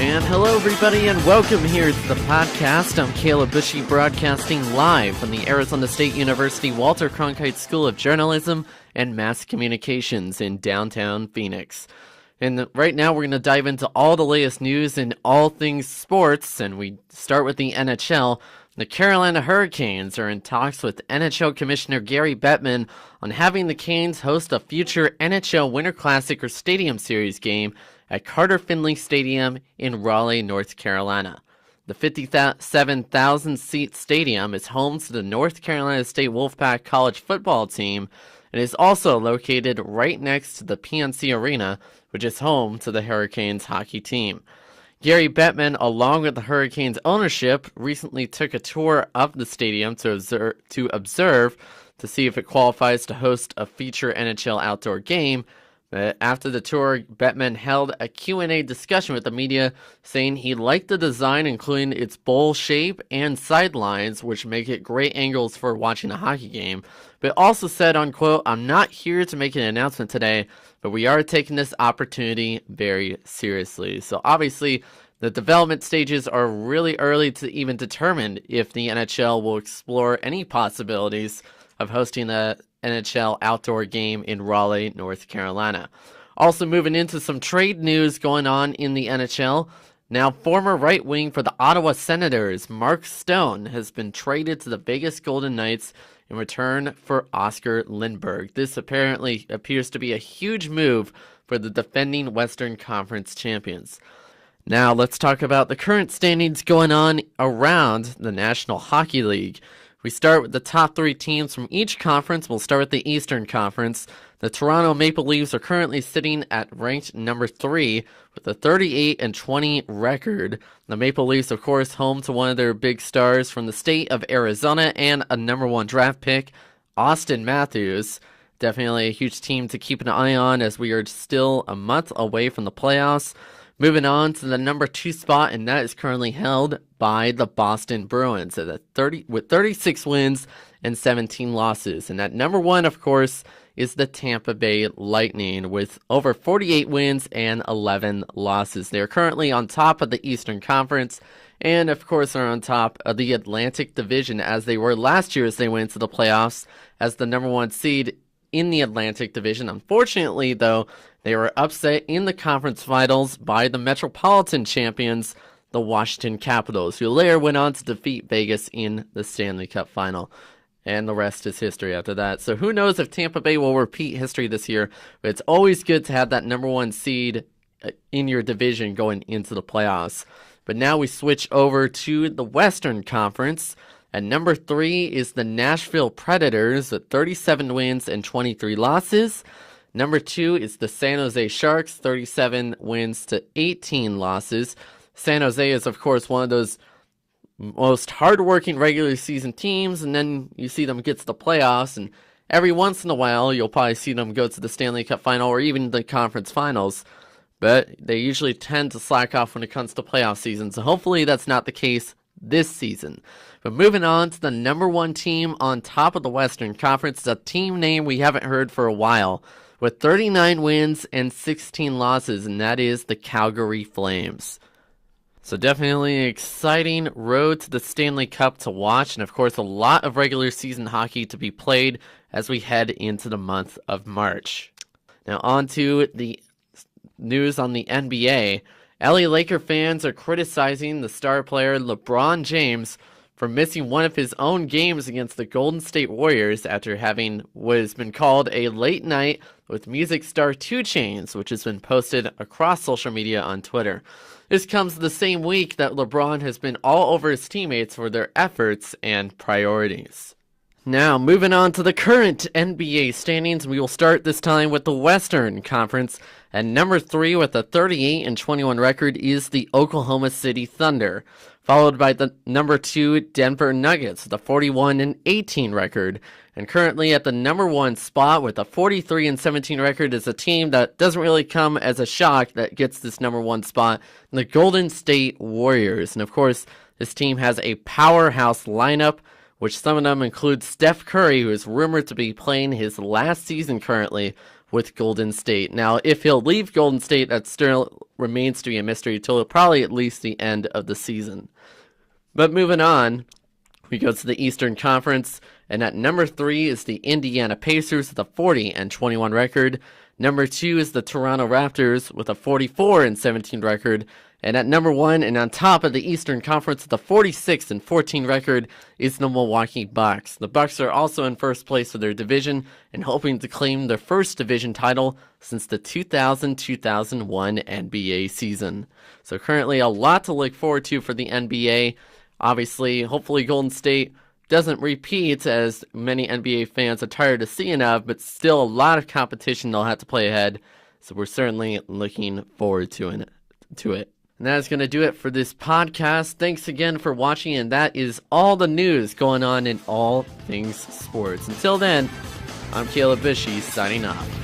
And hello, everybody, and welcome here to the podcast. I'm Caleb Bushy, broadcasting live from the Arizona State University Walter Cronkite School of Journalism and Mass Communications in downtown Phoenix. And right now, we're going to dive into all the latest news in all things sports, and we start with the NHL. The Carolina Hurricanes are in talks with NHL Commissioner Gary Bettman on having the Canes host a future NHL Winter Classic or Stadium Series game at Carter Finley Stadium in Raleigh, North Carolina. The 57,000-seat stadium is home to the North Carolina State Wolfpack college football team and is also located right next to the PNC Arena, which is home to the Hurricanes hockey team. Gary Bettman, along with the Hurricanes ownership, recently took a tour of the stadium to observe to see if it qualifies to host a future NHL outdoor game. After the tour, Bettman held a Q&A discussion with the media, saying he liked the design, including its bowl shape and sidelines, which make it great angles for watching a hockey game, but also said, unquote, "I'm not here to make an announcement today, but we are taking this opportunity very seriously." So obviously, the development stages are really early to even determine if the NHL will explore any possibilities of hosting a NHL outdoor game in Raleigh, North Carolina. Also moving into some trade news going on in the NHL. Now, former right wing for the Ottawa Senators, Mark Stone, has been traded to the Vegas Golden Knights in return for Oscar Lindberg. This apparently appears to be a huge move for the defending Western Conference champions. Now, let's talk about the current standings going on around the National Hockey League. We start with the top three teams from each conference. We'll start with the Eastern Conference. The Toronto Maple Leafs are currently sitting at ranked number 3 with a 38-20 record. The Maple Leafs, of course, home to one of their big stars from the state of Arizona and a number 1 draft pick, Austin Matthews. Definitely a huge team to keep an eye on as we are still a month away from the playoffs. Moving on to the number 2 spot, and that is currently held by the Boston Bruins with 36 wins and 17 losses. And at number 1, of course, is the Tampa Bay Lightning with over 48 wins and 11 losses. They are currently on top of the Eastern Conference and, of course, are on top of the Atlantic Division as they were last year as they went to the playoffs as the number 1 seed in the Atlantic Division. Unfortunately, though, they were upset in the conference finals by the Metropolitan champions, the Washington Capitals, who later went on to defeat Vegas in the Stanley Cup final. And the rest is history after that. So who knows if Tampa Bay will repeat history this year, but it's always good to have that number 1 seed in your division going into the playoffs. But now we switch over to the Western Conference. At number 3 is the Nashville Predators with 37 wins and 23 losses. Number 2 is the San Jose Sharks, 37 wins to 18 losses. San Jose is, of course, one of those most hardworking regular season teams, and then you see them get to the playoffs, and every once in a while, you'll probably see them go to the Stanley Cup final or even the conference finals, but they usually tend to slack off when it comes to playoff season, so hopefully that's not the case this season. But moving on to the number 1 team on top of the Western Conference, it's a team name we haven't heard for a while, with 39 wins and 16 losses, and that is the Calgary Flames. So definitely an exciting road to the Stanley Cup to watch, and of course a lot of regular season hockey to be played as we head into the month of March. Now on to the news on the NBA. LA Laker fans are criticizing the star player LeBron James for missing one of his own games against the Golden State Warriors after having what has been called a late night with music star 2 Chainz, which has been posted across social media on Twitter. This comes the same week that LeBron has been all over his teammates for their efforts and priorities. Now, moving on to the current NBA standings, we will start this time with the Western Conference. At number 3 with a 38-21 record is the Oklahoma City Thunder, followed by the number 2 Denver Nuggets with a 41-18 record. And currently at the number 1 spot with a 43-17 record is a team that doesn't really come as a shock that gets this number 1 spot, the Golden State Warriors. And of course, this team has a powerhouse lineup, which some of them include Steph Curry, who is rumored to be playing his last season currently with Golden State. Now, if he'll leave Golden State, that still remains to be a mystery till probably at least the end of the season. But moving on, we go to the Eastern Conference, and at number 3 is the Indiana Pacers with a 40-21 record. Number 2 is the Toronto Raptors with a 44-17 record. And at number 1 and on top of the Eastern Conference with a 46-14 record is the Milwaukee Bucks. The Bucks are also in first place for their division and hoping to claim their first division title since the 2000-2001 NBA season. So currently a lot to look forward to for the NBA. Obviously, hopefully Golden State doesn't repeat, as many NBA fans are tired of seeing of, but still a lot of competition they'll have to play ahead. So we're certainly looking forward to it. And that is going to do it for this podcast. Thanks again for watching, and that is all the news going on in all things sports. Until then, I'm Caleb Bishy, signing off.